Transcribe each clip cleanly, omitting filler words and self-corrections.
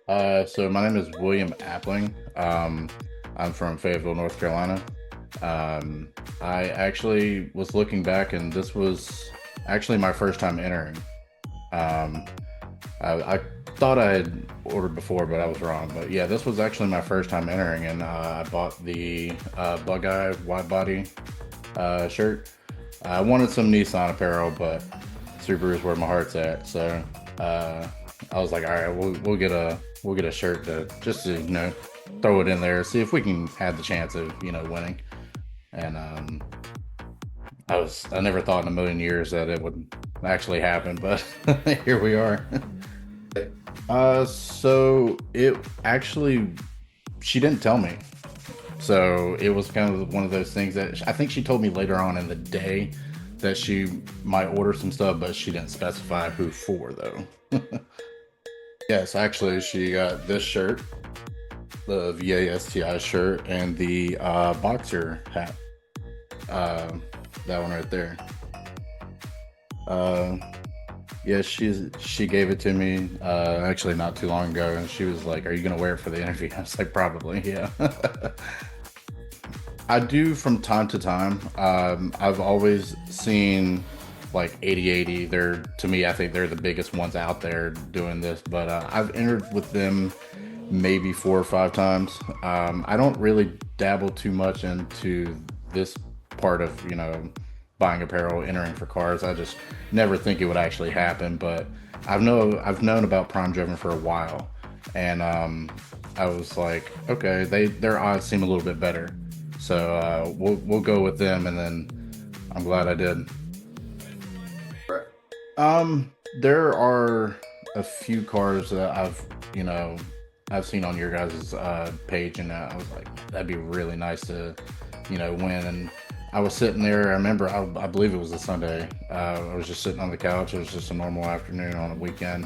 So my name is William Appling. I'm from Fayetteville, North Carolina. Um, I actually was looking back, and this was actually my first time entering. Um, I thought I had ordered before, but I was wrong. But yeah, this was actually my first time entering, and I bought the Bug Eye wide body shirt. I wanted some Nissan apparel, but Subaru is where my heart's at. So uh, I was like, all right, we'll get a shirt to just to throw it in there, see if we can have the chance of winning. And I never thought in a million years that it would actually happen, but here we are. So it actually she didn't tell me. So it was kind of one of those things that I think she told me later on in the day that she might order some stuff, but she didn't specify who for though. Yes, actually, she got this shirt, the VASTI shirt, and the boxer hat. Uh, that one right there. Uh, yeah, she gave it to me actually not too long ago, and she was like, "Are you gonna wear it for the interview?" I was like, "Probably, yeah." I do from time to time. I've always seen like 8080. They're to me, I think they're the biggest ones out there doing this. But I've entered with them maybe 4 or 5 times. I don't really dabble too much into this part of buying apparel, entering for cars. I just never think it would actually happen. But I've known about PrimeDriven for a while, and I was like, okay, their odds seem a little bit better. So we'll go with them, and then I'm glad I did. There are a few cars that I've seen on your guys' page, and I was like, that'd be really nice to win. And I was sitting there. I remember, I believe it was a Sunday. I was just sitting on the couch. It was just a normal afternoon on a weekend,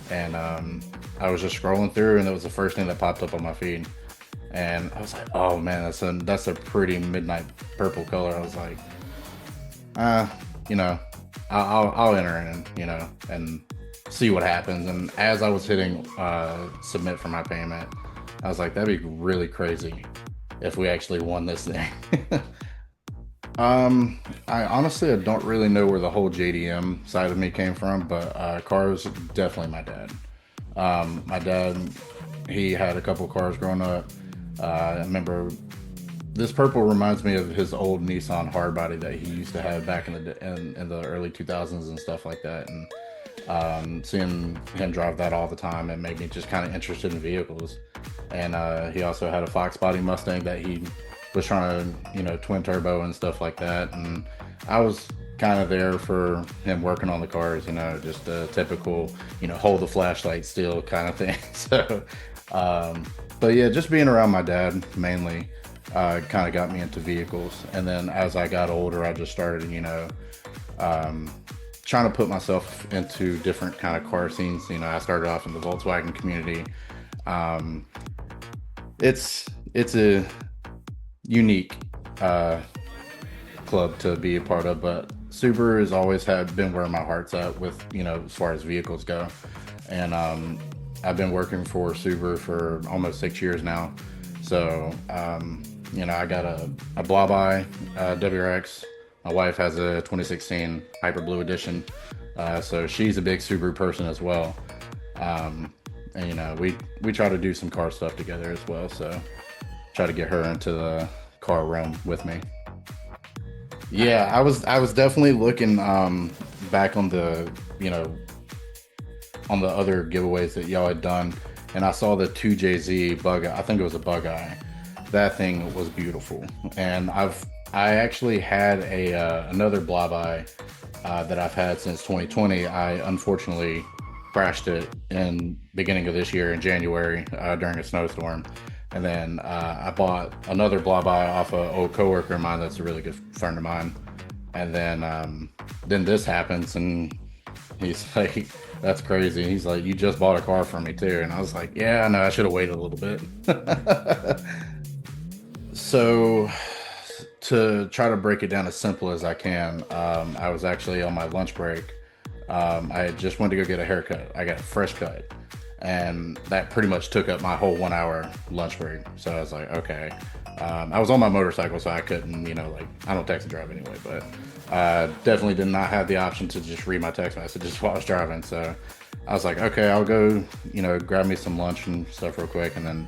and I was just scrolling through, and it was the first thing that popped up on my feed. And I was like, "Oh man, that's a pretty midnight purple color." I was like, uh, you know, I'll enter in, and see what happens." And as I was hitting submit for my payment, I was like, "That'd be really crazy if we actually won this thing." I honestly I don't really know where the whole JDM side of me came from, but cars definitely my dad. My dad, he had a couple cars growing up. I remember this purple reminds me of his old Nissan hardbody that he used to have back in in the early 2000s and stuff like that. And seeing him drive that all the time, it made me just kind of interested in vehicles. And he also had a Fox body Mustang that he was trying to, twin turbo and stuff like that. And I was kind of there for him working on the cars, just a typical, hold the flashlight still kind of thing. So, but yeah, just being around my dad mainly kind of got me into vehicles. And then as I got older, I just started, um, trying to put myself into different kind of car scenes. I started off in the Volkswagen community. Um, it's a unique club to be a part of, but Subaru has always had been where my heart's at with as far as vehicles go. And I've been working for Subaru for almost 6 years now. So I got a Blob Eye WRX. My wife has a 2016 Hyper Blue Edition, so she's a big Subaru person as well. And we try to do some car stuff together as well. So try to get her into the car realm with me. Yeah, I was definitely looking back on the on the other giveaways that y'all had done, and I saw the 2JZ bug. I think it was a bug eye. That thing was beautiful, and I actually had a another blob eye that I've had since 2020. I unfortunately crashed it in beginning of this year in January during a snowstorm. And then I bought another blob eye off a old coworker of mine that's a really good friend of mine. And then this happens, and he's like, "That's crazy." He's like, "You just bought a car for me too." And I was like, "Yeah, I know. I should have waited a little bit." So to try to break it down as simple as I can, I was actually on my lunch break. I had just went to go get a haircut. I got a fresh cut, and that pretty much took up my whole 1 hour lunch break. So I was like, okay. I was on my motorcycle, so I couldn't, like, I don't text and drive anyway, but definitely did not have the option to just read my text messages while I was driving. So I was like, okay, I'll go, grab me some lunch and stuff real quick, and then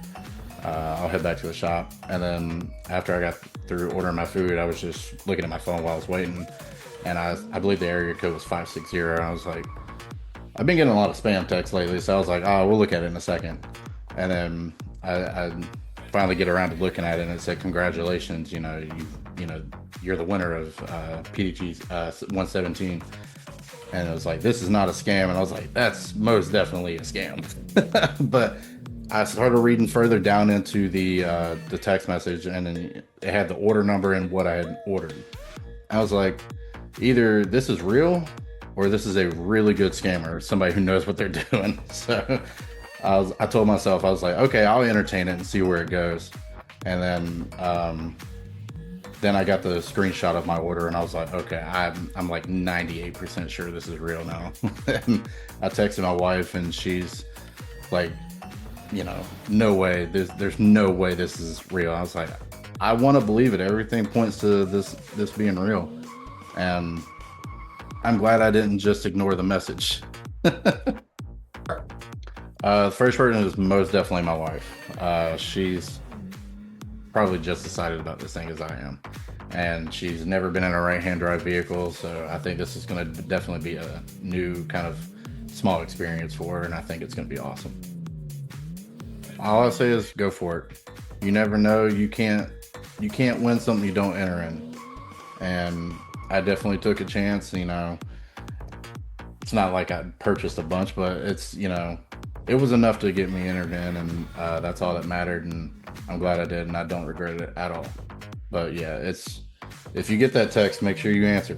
I'll head back to the shop. And then after I got through ordering my food, I was just looking at my phone while I was waiting, and I believe the area code was 560. And I was like, I've been getting a lot of spam texts lately, so I was like, oh, we'll look at it in a second. And then I finally get around to looking at it, and it said, congratulations, you're the winner of PDG 117. And it was like, this is not a scam. And I was like, that's most definitely a scam. But I started reading further down into the text message, and then it had the order number and what I had ordered. I was like, either this is real or this is a really good scammer, somebody who knows what they're doing. So I told myself, I was like, okay, I'll entertain it and see where it goes. And then I got the screenshot of my order, and I was like, okay, I'm like 98% sure this is real now. And I texted my wife, and she's like, no way, there's no way this is real. I was like, I want to believe it. Everything points to this being real, and I'm glad I didn't just ignore the message. The first person is most definitely my wife. She's probably just excited about this thing as I am, and she's never been in a right-hand drive vehicle, so I think this is going to definitely be a new kind of small experience for her, and I think it's going to be awesome. All I say is go for it. You never know. You can't win something you don't enter in, and I definitely took a chance. It's not like I purchased a bunch, but it's it was enough to get me entered in, and that's all that mattered, and I'm glad I did, and I don't regret it at all. But yeah, if you get that text, make sure you answer.